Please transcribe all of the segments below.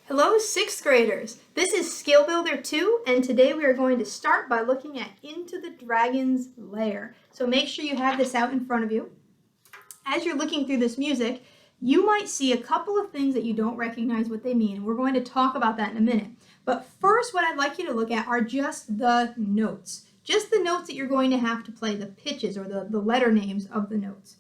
Hello, 6th graders. This is Skill Builder 2, and today we are going to start by looking at Into the Dragon's Lair. So make sure you have this out in front of you. As you're looking through this music, you might see a couple of things that you don't recognize what they mean, and we're going to talk about that in a minute. But first, what I'd like you to look at are just the notes. Just the notes that you're going to have to play, the pitches or the letter names of the notes.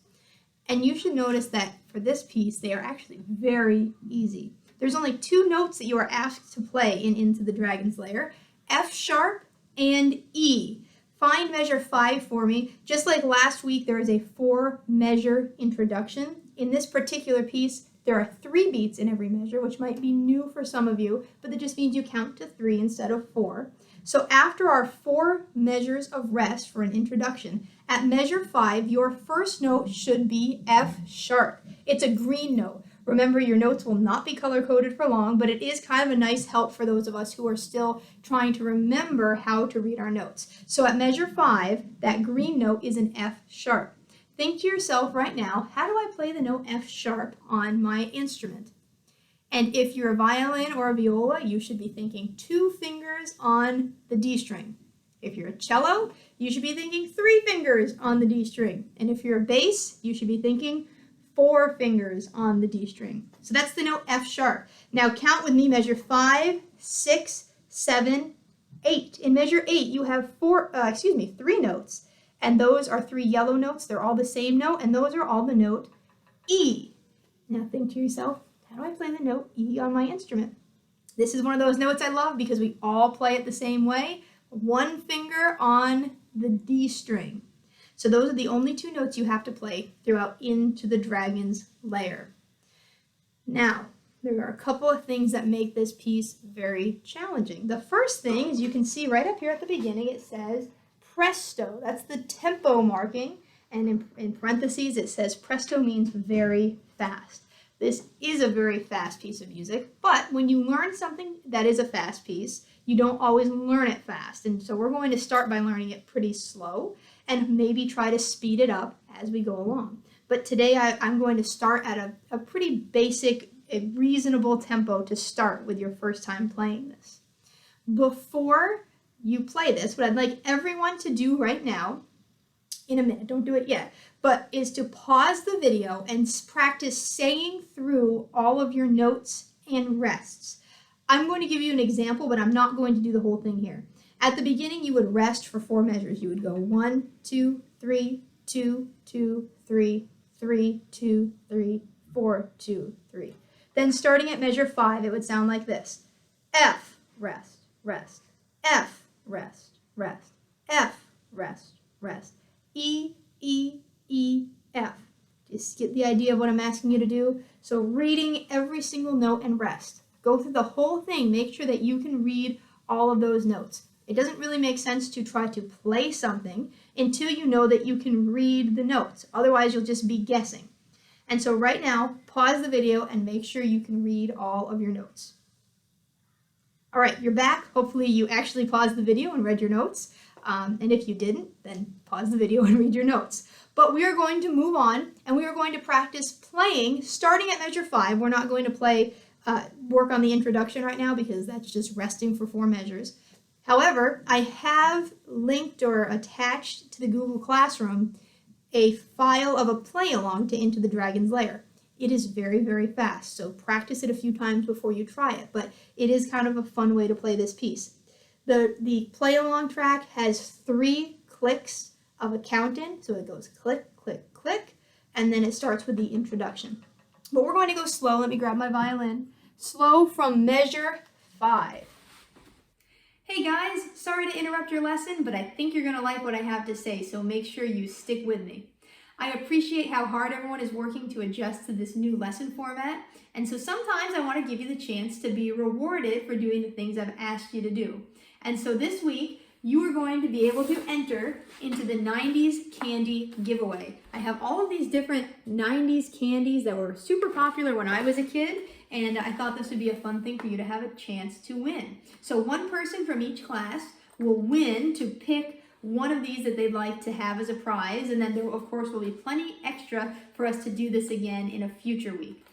And you should notice that for this piece, they are actually very easy. There's only two notes that you are asked to play in Into the Dragon's Lair, F sharp and E. Find measure 5 for me. Just like last week, there is a 4-measure introduction. In this particular piece, there are 3 beats in every measure, which might be new for some of you, but that just means you count to 3 instead of 4. So after our 4 measures of rest for an introduction, at measure 5, your first note should be F sharp. It's a green note. Remember, your notes will not be color-coded for long, but it is kind of a nice help for those of us who are still trying to remember how to read our notes. So at measure 5, that green note is an F sharp. Think to yourself right now, how do I play the note F sharp on my instrument? And if you're a violin or a viola, you should be thinking 2 fingers on the D string. If you're a cello, you should be thinking 3 fingers on the D string. And if you're a bass, you should be thinking 4 fingers on the D string. So that's the note F sharp. Now count with me, measure 5, 6, 7, 8. In measure 8, you have 3 notes. And those are 3 yellow notes. They're all the same note, and those are all the note E. Now think to yourself, how do I play the note E on my instrument? This is one of those notes I love because we all play it the same way. 1 finger on the D string. So those are the only 2 notes you have to play throughout Into the Dragon's Lair. Now, there are a couple of things that make this piece very challenging. The first thing is you can see right up here at the beginning, it says presto. That's the tempo marking. And in parentheses, it says presto means very fast. This is a very fast piece of music, but when you learn something that is a fast piece, you don't always learn it fast. And so we're going to start by learning it pretty slow and maybe try to speed it up as we go along. But today I'm going to start at a pretty basic, a reasonable tempo to start with your first time playing this. Before you play this, what I'd like everyone to do right now, in a minute, don't do it yet, but is to pause the video and practice saying through all of your notes and rests. I'm going to give you an example, but I'm not going to do the whole thing here. At the beginning, you would rest for 4 measures. You would go 1, 2, 3, 2, 2, 3, 3, 2, 3, 4, 2, 3. Then starting at measure 5, it would sound like this. F, rest, rest. F, rest, rest. F, rest, rest. E, E, E, F. Just get the idea of what I'm asking you to do. So reading every single note and rest. Go through the whole thing. Make sure that you can read all of those notes. It doesn't really make sense to try to play something until you know that you can read the notes. Otherwise, you'll just be guessing. And so right now, pause the video and make sure you can read all of your notes. All right, you're back. Hopefully you actually paused the video and read your notes. And if you didn't, then pause the video and read your notes. But we are going to move on, and we are going to practice playing starting at measure 5. We're not going to work on the introduction right now because that's just resting for 4 measures. However, I have linked or attached to the Google Classroom a file of a play-along to Into the Dragon's Lair. It is very, very fast, so practice it a few times before you try it, but it is kind of a fun way to play this piece. The play-along track has 3 clicks of a count-in, so it goes click, click, click, and then it starts with the introduction. But we're going to go slow. Let me grab my violin. Slow from measure 5. Hey guys, sorry to interrupt your lesson, but I think you're going to like what I have to say, so make sure you stick with me. I appreciate how hard everyone is working to adjust to this new lesson format, and so sometimes I want to give you the chance to be rewarded for doing the things I've asked you to do. And so this week, you are going to be able to enter into the 90s candy giveaway. I have all of these different 90s candies that were super popular when I was a kid, and I thought this would be a fun thing for you to have a chance to win. So one person from each class will win to pick one of these that they'd like to have as a prize, and then there, of course, will be plenty extra for us to do this again in a future week.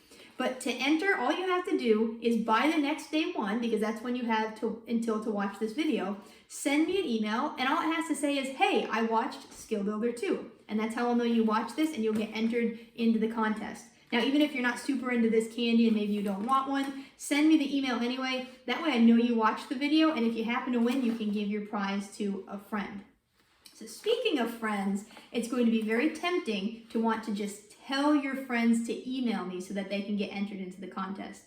But to enter, all you have to do is by the next day 1, because that's when you have until to watch this video, send me an email, and all it has to say is, hey, I watched Skill Builder 2. And that's how I'll know you watched this, and you'll get entered into the contest. Now, even if you're not super into this candy and maybe you don't want one, send me the email anyway. That way I know you watched the video, and if you happen to win, you can give your prize to a friend. So speaking of friends, it's going to be very tempting to want to just tell your friends to email me so that they can get entered into the contest.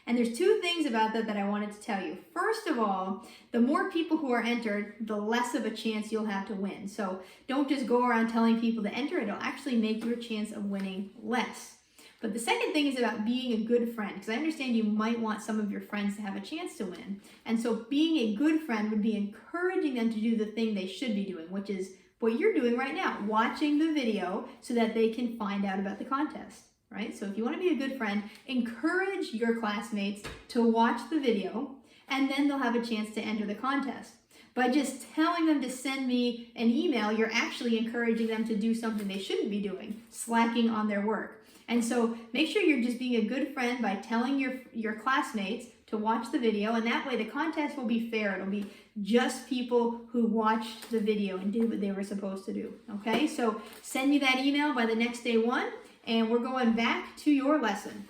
And there's 2 things about that I wanted to tell you. First of all, the more people who are entered, the less of a chance you'll have to win. So don't just go around telling people to enter. It'll actually make your chance of winning less. But the second thing is about being a good friend, because I understand you might want some of your friends to have a chance to win. And so being a good friend would be encouraging them to do the thing they should be doing, which is what you're doing right now, watching the video so that they can find out about the contest, right? So if you want to be a good friend, encourage your classmates to watch the video, and then they'll have a chance to enter the contest. By just telling them to send me an email, you're actually encouraging them to do something they shouldn't be doing, slacking on their work. And so make sure you're just being a good friend by telling your classmates to watch the video, and that way the contest will be fair. It'll be just people who watched the video and did what they were supposed to do, okay? So send me that email by the next day 1, and we're going back to your lesson.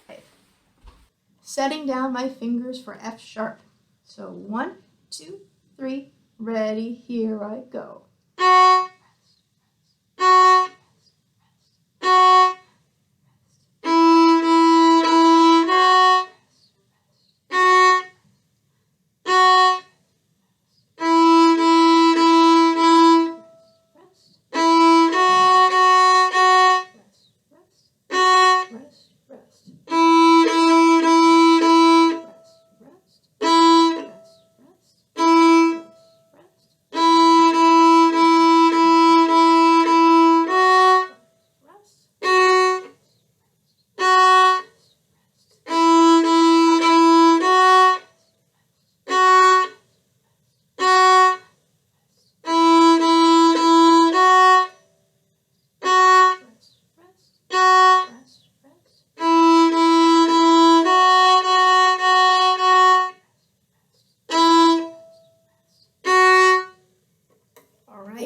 Okay. Setting down my fingers for F sharp. So 1, 2, 3, ready, here I go.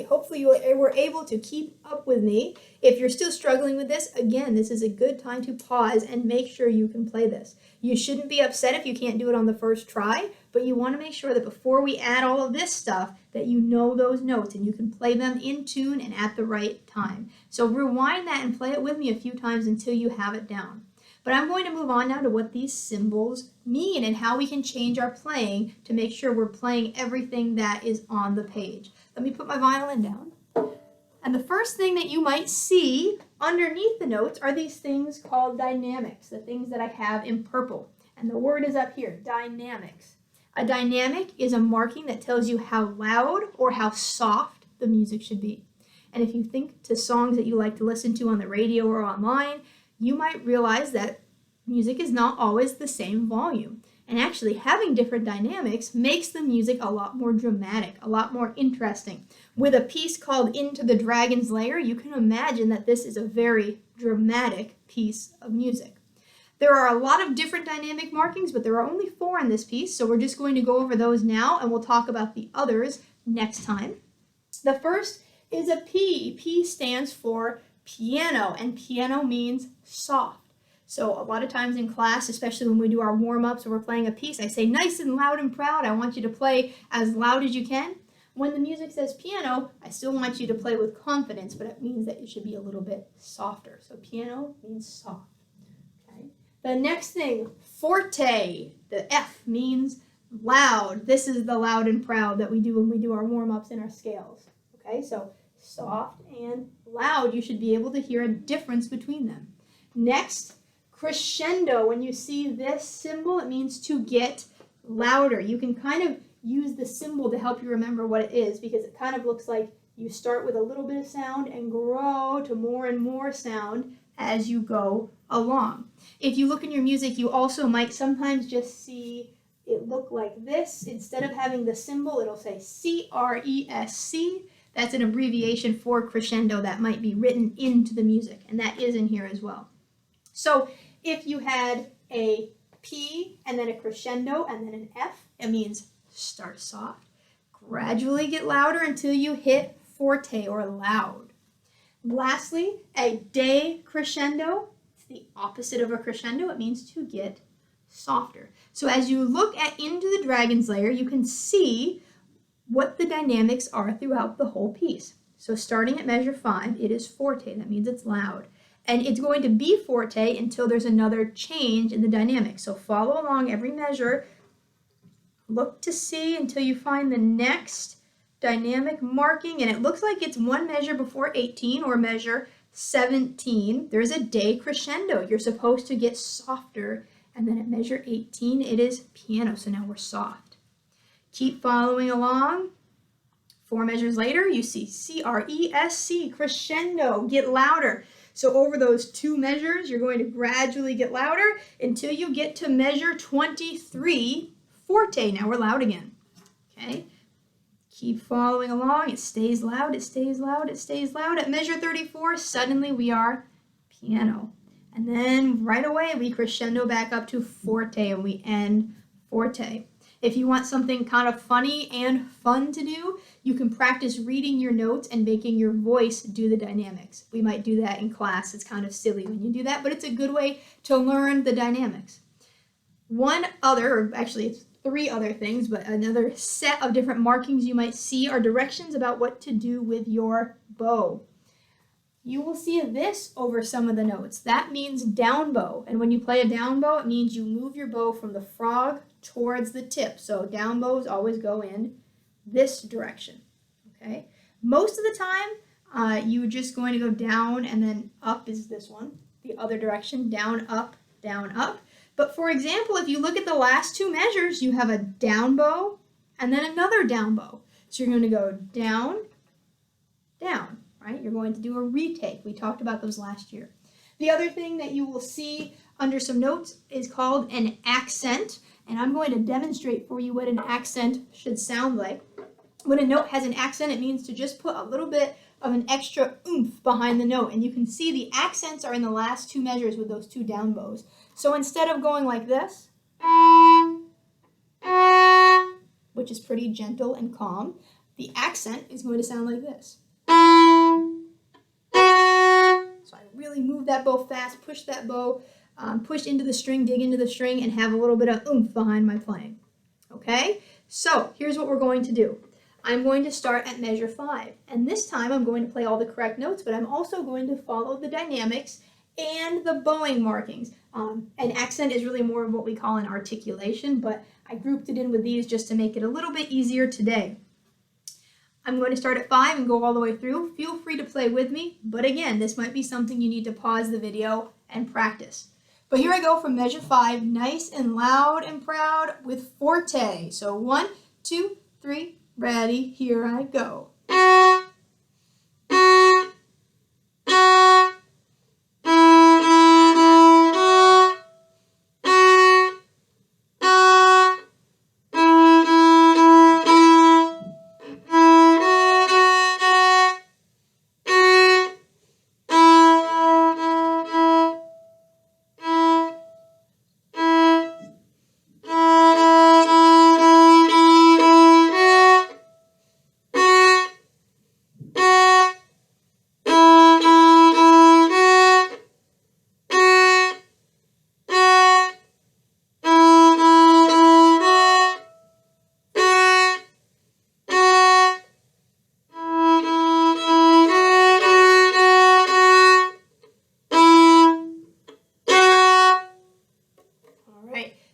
Hopefully you were able to keep up with me. If you're still struggling with this, again, this is a good time to pause and make sure you can play this. You shouldn't be upset if you can't do it on the first try, but you want to make sure that before we add all of this stuff, that you know those notes and you can play them in tune and at the right time. So rewind that and play it with me a few times until you have it down. But I'm going to move on now to what these symbols mean and how we can change our playing to make sure we're playing everything that is on the page. Let me put my violin down. And the first thing that you might see underneath the notes are these things called dynamics, the things that I have in purple. And the word is up here, dynamics. A dynamic is a marking that tells you how loud or how soft the music should be. And if you think to songs that you like to listen to on the radio or online, you might realize that music is not always the same volume. And actually having different dynamics makes the music a lot more dramatic, a lot more interesting. With a piece called Into the Dragon's Lair, you can imagine that this is a very dramatic piece of music. There are a lot of different dynamic markings, but there are only 4 in this piece, so we're just going to go over those now, and we'll talk about the others next time. The first is a P. P stands for piano, and piano means soft. So a lot of times in class, especially when we do our warm-ups or we're playing a piece, I say nice and loud and proud. I want you to play as loud as you can. When the music says piano, I still want you to play with confidence, but it means that it should be a little bit softer. So piano means soft. Okay. The next thing, forte. The F means loud. This is the loud and proud that we do when we do our warm-ups and our scales. Okay, so soft and loud. You should be able to hear a difference between them. Next, crescendo. When you see this symbol, it means to get louder. You can kind of use the symbol to help you remember what it is, because it kind of looks like you start with a little bit of sound and grow to more and more sound as you go along. If you look in your music, you also might sometimes just see it look like this. Instead of having the symbol, it'll say C-R-E-S-C. That's an abbreviation for crescendo that might be written into the music, and that is in here as well. So if you had a P and then a crescendo and then an F, it means start soft, gradually get louder until you hit forte or loud. Lastly, a decrescendo, it's the opposite of a crescendo. It means to get softer. So as you look at Into the Dragon's Lair, you can see what the dynamics are throughout the whole piece. So starting at measure 5, it is forte. That means it's loud. And it's going to be forte until there's another change in the dynamics. So follow along every measure. Look to see until you find the next dynamic marking. And it looks like it's one measure before 18 or measure 17. There's a decrescendo. You're supposed to get softer. And then at measure 18, it is piano. So now we're soft. Keep following along. 4 measures later, you see C-R-E-S-C, crescendo, get louder. So over those 2 measures, you're going to gradually get louder until you get to measure 23, forte. Now we're loud again, okay? Keep following along. It stays loud, it stays loud, it stays loud. At measure 34, suddenly we are piano. And then right away, we crescendo back up to forte and we end forte. If you want something kind of funny and fun to do, you can practice reading your notes and making your voice do the dynamics. We might do that in class. It's kind of silly when you do that, but it's a good way to learn the dynamics. One other, or actually it's 3 other things, but another set of different markings you might see are directions about what to do with your bow. You will see this over some of the notes. That means down bow. And when you play a down bow, it means you move your bow from the frog towards the tip. So down bows always go in this direction, okay? Most of the time, you're just going to go down and then up is this one, the other direction, down, up, down, up. But for example, if you look at the last 2 measures, you have a down bow and then another down bow. So you're going to go down, down, right? You're going to do a retake. We talked about those last year. The other thing that you will see under some notes is called an accent. And I'm going to demonstrate for you what an accent should sound like. When a note has an accent, it means to just put a little bit of an extra oomph behind the note. And you can see the accents are in the last 2 measures with those 2 down bows. So instead of going like this, which is pretty gentle and calm, the accent is going to sound like this. So I really move that bow fast, push that bow, push into the string, dig into the string, and have a little bit of oomph behind my playing. Okay? So here's what we're going to do. I'm going to start at measure 5. And this time I'm going to play all the correct notes, but I'm also going to follow the dynamics and the bowing markings. An accent is really more of what we call an articulation, but I grouped it in with these just to make it a little bit easier today. I'm going to start at 5 and go all the way through. Feel free to play with me, but again, this might be something you need to pause the video and practice. But here I go from measure 5, nice and loud and proud with forte. So 1, 2, 3, ready, here I go.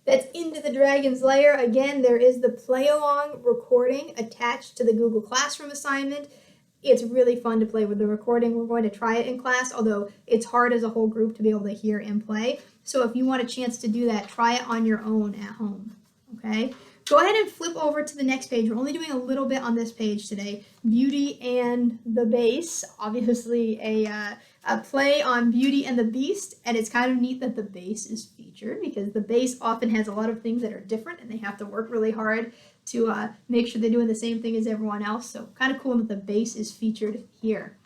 That's Into the Dragon's Lair. Again, there is the play-along recording attached to the Google Classroom assignment. It's really fun to play with the recording. We're going to try it in class, although it's hard as a whole group to be able to hear and play. So if you want a chance to do that, try it on your own at home, okay? Go ahead and flip over to the next page. We're only doing a little bit on this page today. Beauty and the Bass, obviously a play on Beauty and the Beast, and it's kind of neat that the bass is featured because the bass often has a lot of things that are different and they have to work really hard to make sure they're doing the same thing as everyone else. So kind of cool that the bass is featured here.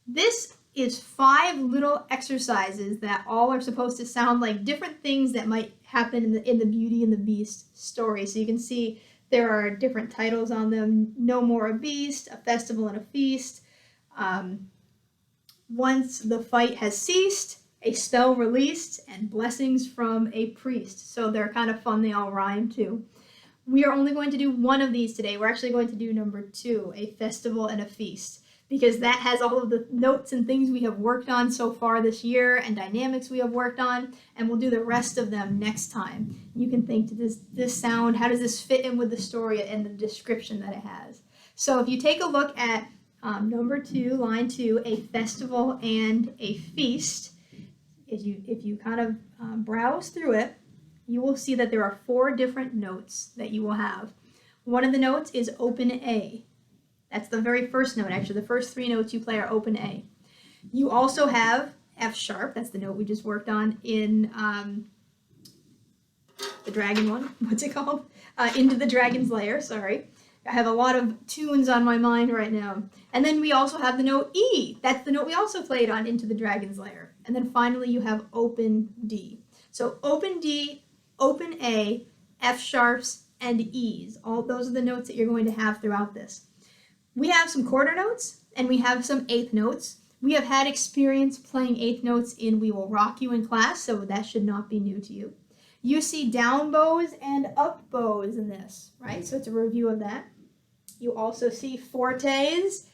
This is 5 little exercises that all are supposed to sound like different things that might happen in the Beauty and the Beast story. So you can see there are different titles on them. No More a Beast, A Festival and a Feast, Once the Fight Has Ceased, A Spell Released, and Blessings from a Priest. So they're kind of fun. They all rhyme too. We are only going to do one of these today. We're actually going to do number 2, A Festival and a Feast, because that has all of the notes and things we have worked on so far this year and dynamics we have worked on, and we'll do the rest of them next time. You can think, does this sound, how does this fit in with the story and the description that it has? So if you take a look at number 2, line 2, A Festival and a Feast, if you kind of browse through it, you will see that there are 4 different notes that you will have. One of the notes is open A. That's the very first note, actually. The first 3 notes you play are open A. You also have F sharp. That's the note we just worked on in the dragon one. What's it called? Into the Dragon's Lair, sorry. I have a lot of tunes on my mind right now. And then we also have the note E. That's the note we also played on Into the Dragon's Lair. And then finally you have open D. So open D, open A, F sharps, and E's. All those are the notes that you're going to have throughout this. We have some quarter notes and we have some eighth notes. We have had experience playing eighth notes in We Will Rock You in class, so that should not be new to you. You see down bows and up bows in this, right? So it's a review of that. You also see fortes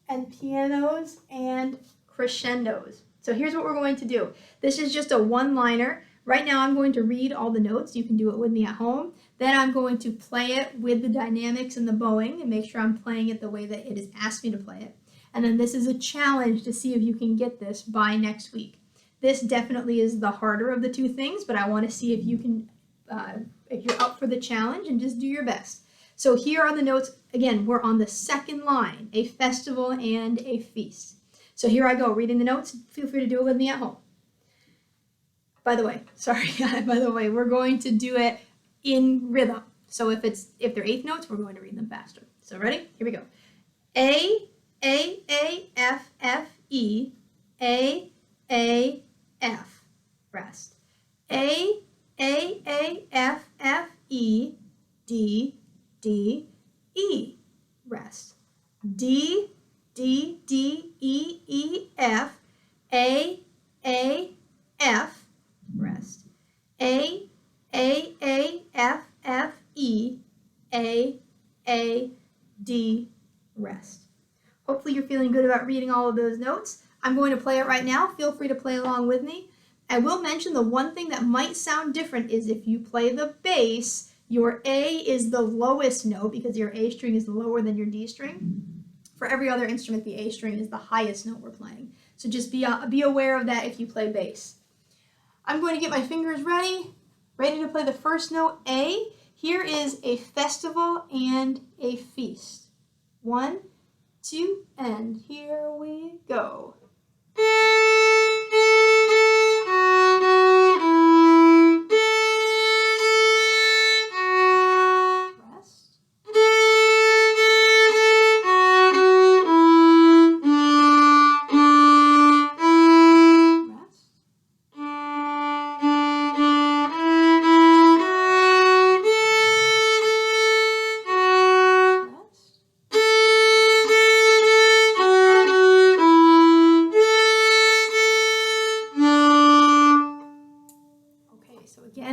and pianos and crescendos. So here's what we're going to do. This is just a one-liner. Right now I'm going to read all the notes. You can do it with me at home. Then I'm going to play it with the dynamics and the bowing and make sure I'm playing it the way that it has asked me to play it. And then this is a challenge to see if you can get this by next week. This definitely is the harder of the 2 things, but I want to see if you can, if you're up for the challenge, and just do your best. So here are the notes. Again, we're on the second line, A Festival and a Feast. So here I go, reading the notes. Feel free to do it with me at home. By the way, we're going to do it in rhythm. So if they're eighth notes, we're going to read them faster. So ready? Here we go. A, F, F, E, A, F, rest. A, F, F, E, D, D, E, rest. D, D, D, E, E, F, A, F, rest. A, F, F, E, A, D, rest. Hopefully you're feeling good about reading all of those notes. I'm going to play it right now. Feel free to play along with me. I will mention the one thing that might sound different is if you play the bass, your A is the lowest note because your A string is lower than your D string. For every other instrument, the A string is the highest note we're playing. So just be aware of that if you play bass. I'm going to get my fingers ready to play the first note, A. Here is A Festival and a Feast. 1, 2, and here we go.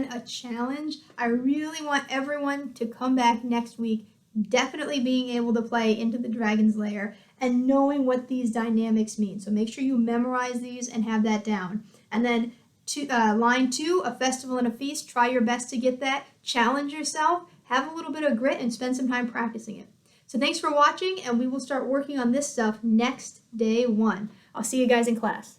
A challenge. I really want everyone to come back next week definitely being able to play Into the Dragon's Lair and knowing what these dynamics mean. So make sure you memorize these and have that down. And then line 2, A Festival and a Feast, try your best to get that. Challenge yourself, have a little bit of grit, and spend some time practicing it. So thanks for watching, and we will start working on this stuff next day 1. I'll see you guys in class.